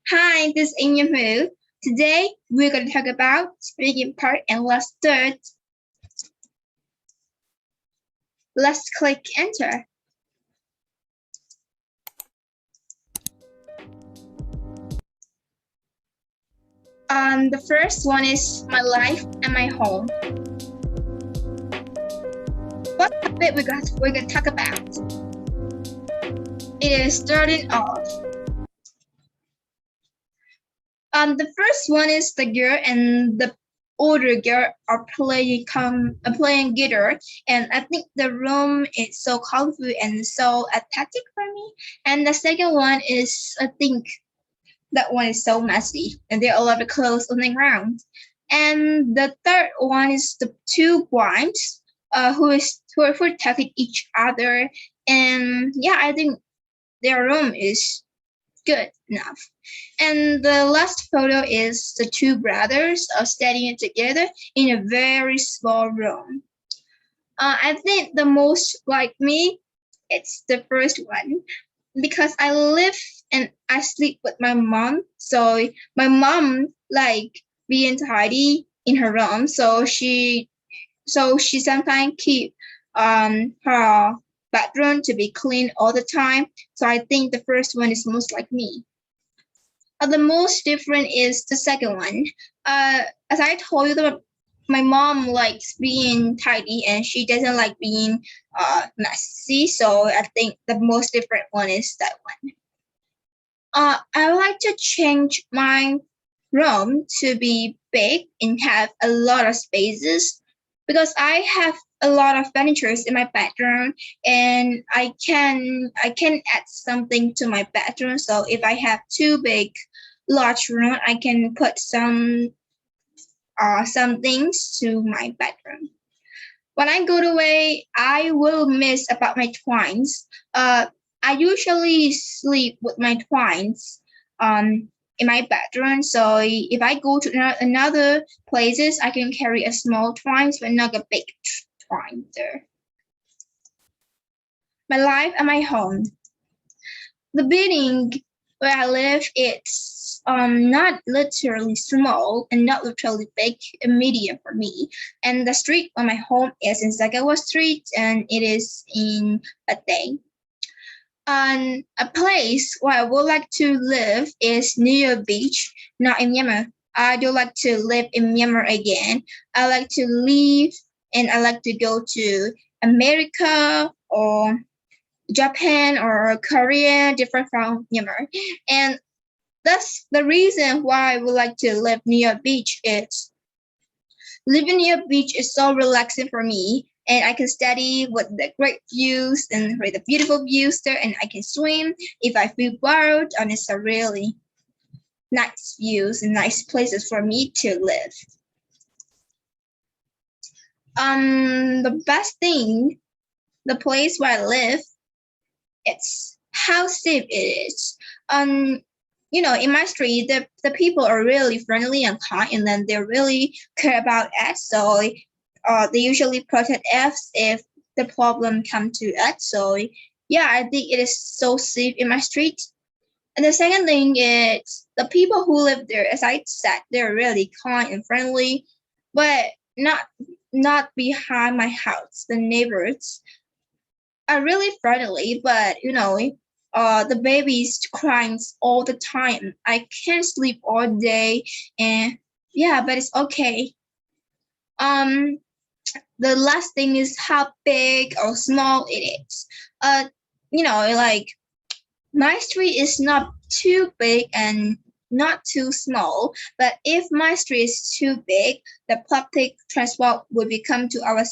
Hi, this is Eaint Myat Hmue. Today, we're going to talk about speaking part and let's start. Let's click enter. The first one is my life and my home. What topic we're going to talk about? It is starting off. The first one is the girl and the older girl are playing guitar, and I think the room is so colorful and so aesthetic for me. And the second one is, I think that one is so messy, and there are a lot of clothes on the ground. And the third one is the two wives, who are protecting each other, and yeah, I think their room is good enough. And the last photo is the two brothers standing together in a very small room. I think the most like me, it's the first one, because I live and I sleep with my mom. So my mom like being tidy in her room. So she sometimes keep her bathroom to be clean all the time. So I think the first one is most like me. The most different is the second one. As I told you, my mom likes being tidy and she doesn't like being messy. So I think the most different one is that one. I would like to change my room to be big and have a lot of spaces, because I have a lot of furniture in my bedroom, and I can add something to my bedroom. So if I have too big large room, I can put some things to my bedroom. When I go away, I will miss about my twins. I usually sleep with my twins in my bedroom. So if I go to another places, I can carry a small twins, but not a big twine there. My life and my home. The building where I live, it's not literally small and not literally big, medium for me. And the street where my home is in Sagawa Street, and it is in Batay. And a place where I would like to live is near beach, not in Myanmar. I do like to live in Myanmar again. I like to live and I like to go to America or Japan or Korea, different from Myanmar. And that's the reason why I would like to live near a beach. Is living near a beach is so relaxing for me, and I can study with the great views and with the beautiful views there, and I can swim if I feel bored, and it's a really nice views and nice places for me to live. The best thing, the place where I live, it's how safe it is. In my street, the people are really friendly and kind, and then they really care about us. So they usually protect us if the problem come to us. So yeah, I think it is so safe in my street. And the second thing is the people who live there, as I said, they're really kind and friendly, but not behind my house. The neighbors are really friendly, but the baby's crying all the time. I can't sleep all day, and yeah, but it's okay. The last thing is how big or small it is. Like my street is not too big and not too small, but if my street is too big, the public transport will become to our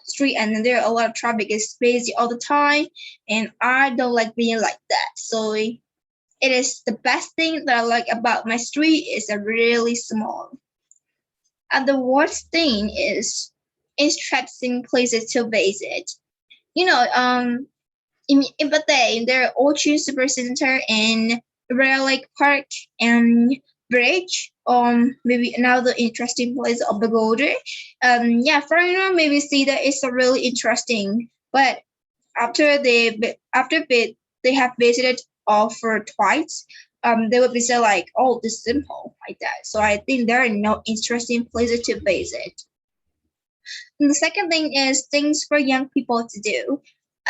street, and there are a lot of traffic. Is busy all the time, and I don't like being like that. So it is the best thing that I like about my street is a really small. And the worst thing is interesting places to visit. In Batay, there are Ocean Super Center and Rare Lake Park and Bridge. Maybe another interesting place of the Golden. Foreigner maybe see that it's a really interesting, but after they have visited all for twice, they would be so like, oh, this is simple like that. So I think there are no interesting places to visit. And the second thing is things for young people to do.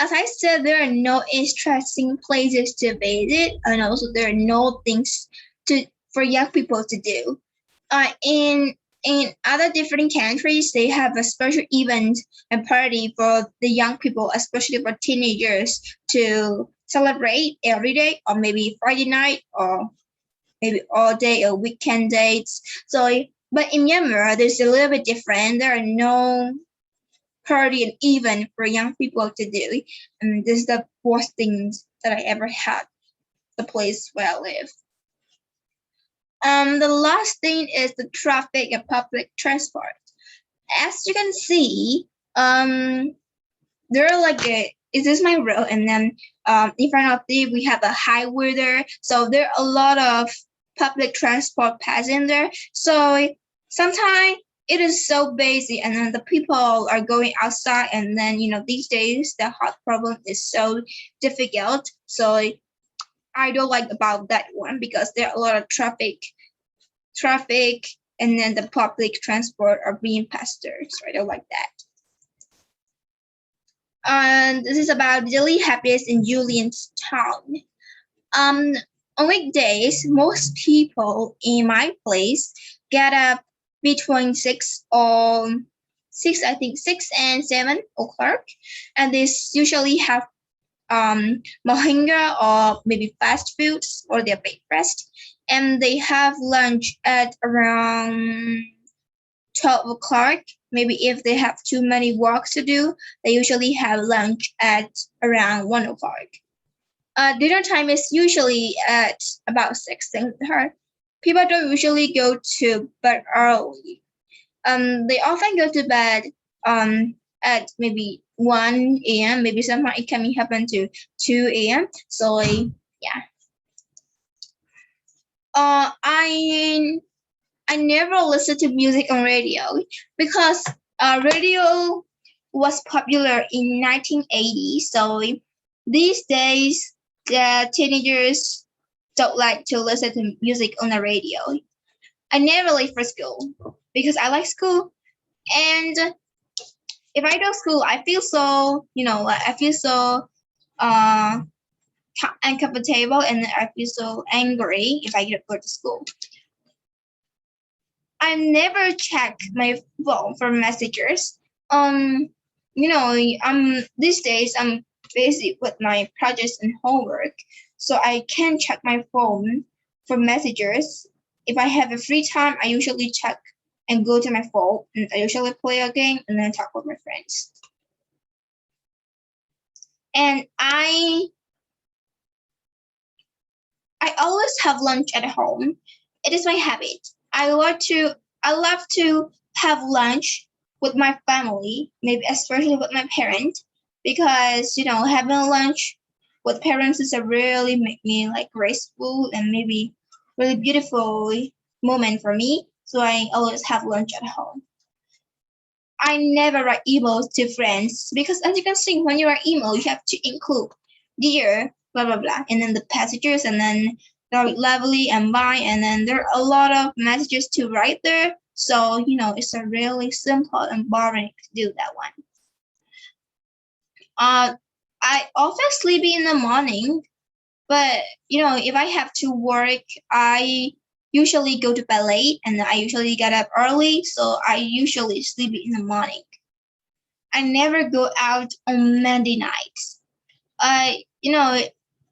As I said, there are no interesting places to visit, and also there are no things to for young people to do. In other different countries, they have a special event and party for the young people, especially for teenagers, to celebrate every day, or maybe Friday night, or maybe all day or weekend dates. So, but in Myanmar, there's a little bit different. There are no party and event for young people to do, and this is the worst things that I ever had. The place where I live. The last thing is the traffic and public transport. As you can see, there are like this is my road, and then in front of it we have a highway there. So there are a lot of public transport passing there. So sometimes it is so busy, and then the people are going outside, and then these days the heart problem is so difficult. So I don't like about that one because there are a lot of traffic, and then the public transport are being passed there. So I don't like that. And this is about daily habits in Julian's town. On weekdays, most people in my place get up between 6 and 7 o'clock, and they usually have mohinga or maybe fast foods or their breakfast, and they have lunch at around 12 o'clock. Maybe if they have too many work to do, they usually have lunch at around 1 o'clock. Dinner time is usually at about 6. People don't usually go to bed early. They often go to bed at maybe 1 a.m. Maybe sometimes it can happen to 2 a.m. So yeah. I never listened to music on radio because radio was popular in 1980. So these days, the teenagers don't like to listen to music on the radio. I never leave for school because I like school, and if I go to school, I feel so uncomfortable, and I feel so angry if I go to school. I never check my phone for messages. These days I'm busy with my projects and homework, so I can't check my phone for messages. If I have a free time, I usually check and go to my phone, and I usually play a game and then talk with my friends. And I always have lunch at home. It is my habit. I love to have lunch with my family, maybe especially with my parents, because having lunch with parents is a really make me like graceful and maybe really beautiful moment for me. So I always have lunch at home. I never write emails to friends because, as you can see, when you write email, you have to include dear blah blah blah, and then the passages, and then lovely and bye, and then there are a lot of messages to write there. So it's a really simple and boring to do that one. I often sleep in the morning, but if I have to work, I usually go to bed late, and I usually get up early, so I usually sleep in the morning. I never go out on Monday nights.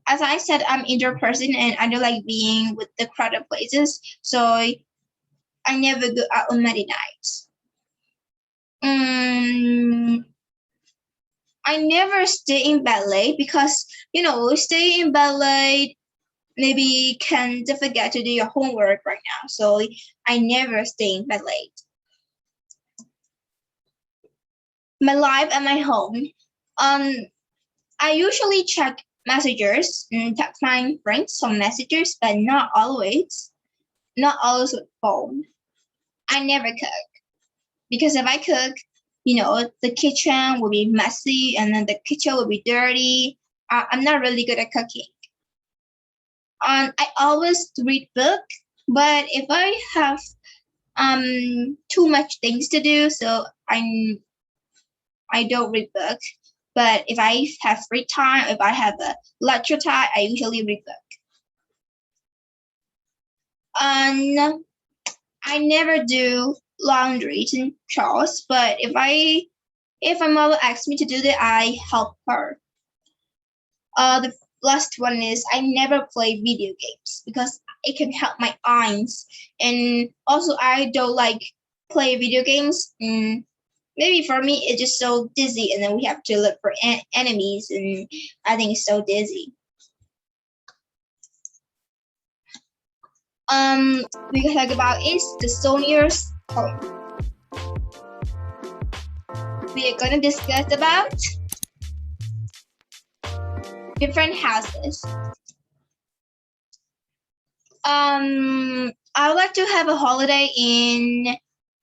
As I said, I'm an introvert person, and I don't like being with the crowded places, so I never go out on Monday nights. I never stay in bed late because stay in bed late maybe can forget to do your homework right now. So I never stay in bed late. My life at my home. I usually check messages and text my friends some messages, but not always. Not always with phone. I never cook because if I cook, the kitchen will be messy, and then the kitchen will be dirty. I'm not really good at cooking. I always read book, but if I have too much things to do, so I don't read book. But if I have free time, if I have a lecture time, I usually read book. I never do laundry and chores, but if my mother asks me to do that, I help her. The last one is I never play video games because it can help my eyes, and also I don't like play video games. Maybe for me it's just so dizzy, and then we have to look for enemies, and I think it's so dizzy. We can talk about is the Sonia's home. We are gonna discuss about different houses. I would like to have a holiday in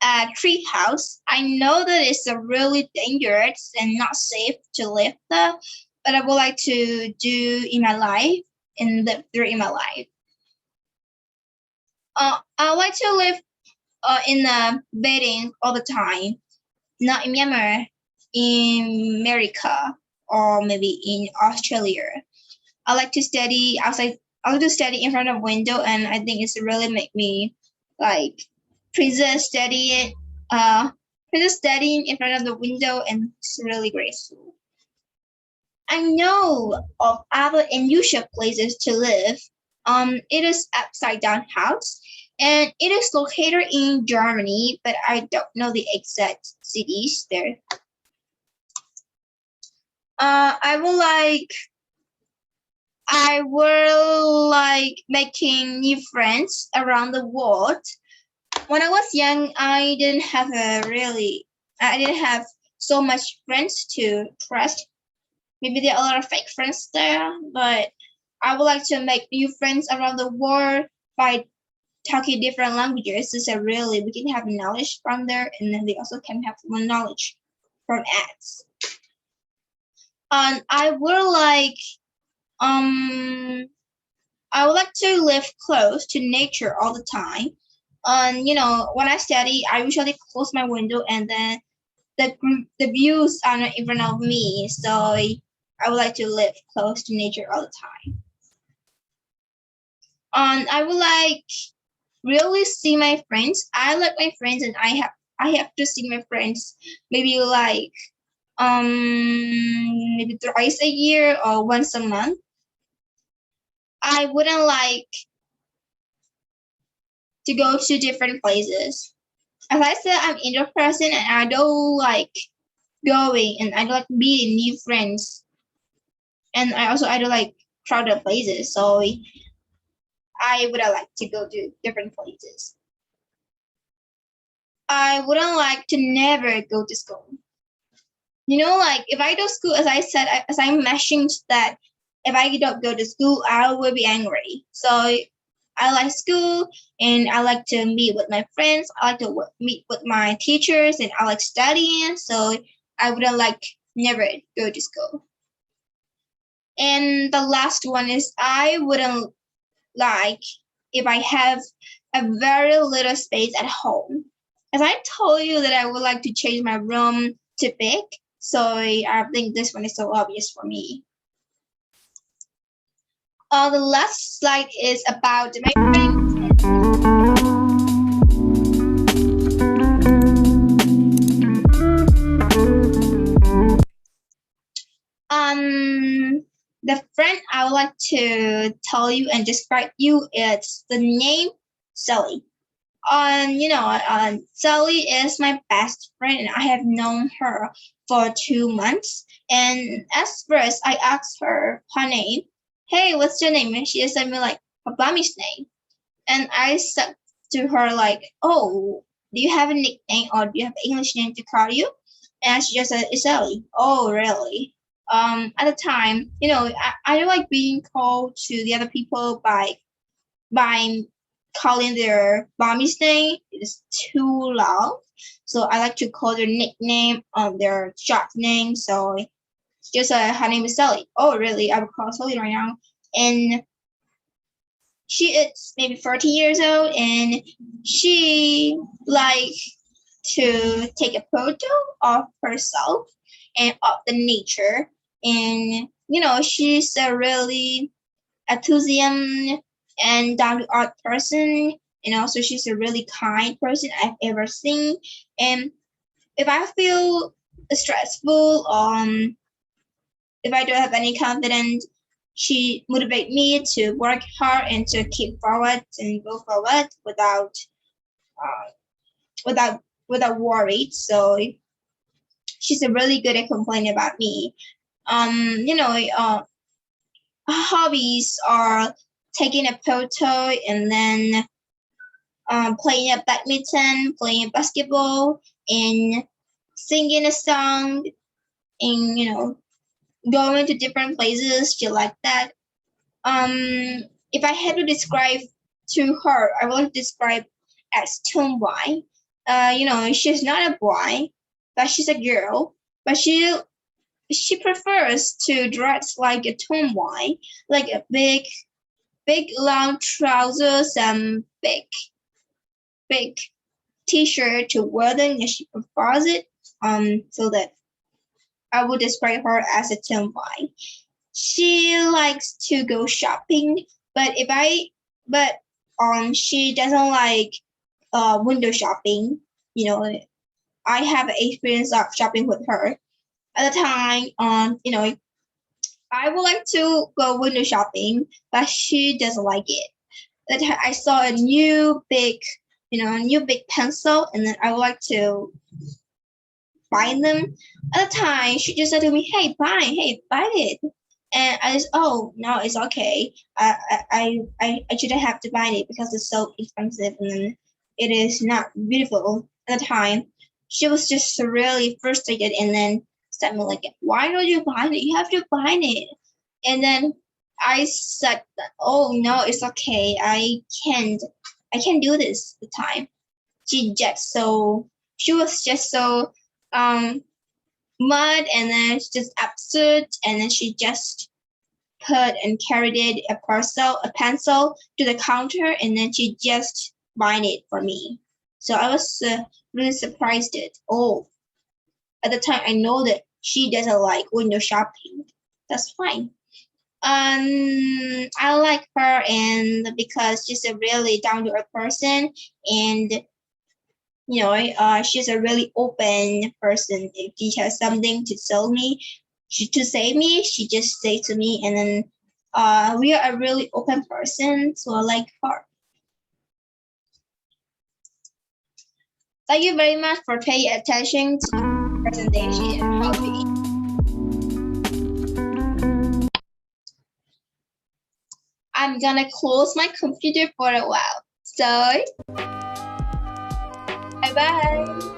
a tree house. I know that it's a really dangerous and not safe to live there, but I would like to do in my life and live through in my life. I would like to live in a bedding all the time, not in Myanmar, in America, or maybe in Australia. I like to study outside. I like to study in front of a window, and I think it's really make me like preserve studying. Preserve studying in front of the window, and it's really graceful. I know of other unusual places to live. It is upside down house, and it is located in Germany, but I don't know the exact cities there. I will like making new friends around the world. When I was young, I didn't have so much friends to trust. Maybe there are a lot of fake friends there, but I would like to make new friends around the world by talking different languages. So really, we can have knowledge from there, and then they also can have more knowledge from ads. And I would like to live close to nature all the time. When I study, I usually close my window, and then the views are not in front of me. So I would like to live close to nature all the time. I would like really see my friends. I like my friends, and I have to see my friends maybe like maybe twice a year or once a month. I wouldn't like to go to different places. As I said, I'm introvert person, and I don't like going, and I don't like meeting new friends. And I don't like crowded places, so I would like to go to different places. I wouldn't like to never go to school. Like if I do school, as I said, as I mentioned that if I don't go to school, I will be angry. So I like school, and I like to meet with my friends. I like to meet with my teachers, and I like studying. So I wouldn't like never go to school. And the last one is I wouldn't like if I have a very little space at home. As I told you that I would like to change my room to big, so I think this one is so obvious for me. The last slide is about my friends. The friend I would like to tell you and describe you is the name Sally. Sally is my best friend, and I have known her for 2 months. And at first, I asked her name. Hey, what's your name? And she said me like her mommy's name. And I said to her like, oh, do you have a nickname or do you have an English name to call you? And she just said, it's Sally. Oh, really? At the time, I don't like being called to the other people by calling their mommy's name. It is too loud. So I like to call their nickname, their short name. So just her name is Sally. Oh, really? I will call Sally right now. And she is maybe 40 years old, and she like to take a photo of herself and of the nature. And she's a really enthusiasm and down to earth person, and also she's a really kind person I've ever seen. And if I feel stressful, if I don't have any confidence, she motivate me to work hard and to keep forward and go forward uh, without worried. So she's a really good at complaining about me. Hobbies are taking a photo and then playing a badminton, playing basketball, and singing a song, and going to different places. She like that. If I had to describe to her, I would like to describe as tomboy. She's not a boy, but she's a girl. But she prefers to dress like a tomboy, like a big long trousers and big t-shirt to wear them, and she prefers it. So that I would describe her as a tomboy. She likes to go shopping, but she doesn't like window shopping. I have experience of shopping with her. At the time, I would like to go window shopping, but she doesn't like it. That I saw a new big pencil, and then I would like to buy them. At the time, she just said to me, "Hey, buy it." And I just, oh no, it's okay. I shouldn't have to buy it because it's so expensive, and then it is not beautiful. At the time, she was just really frustrated, and then said me like, "Why don't you buy it? You have to buy it." And then I said, "Oh no, it's okay. I can't do this." At the time, she was just so mad, and then it's just absurd, and then she just put and carried it a pencil to the counter, and then she just buying it for me. So I was really surprised at at the time I know that she doesn't like window shopping. That's fine. I like her, and because she's a really down to earth person, and she's a really open person. If she has something to tell me, to say me, she just say to me, and then we are a really open person, so I like her. Thank you very much for paying attention to the presentation. I'm gonna close my computer for a while. So, bye bye.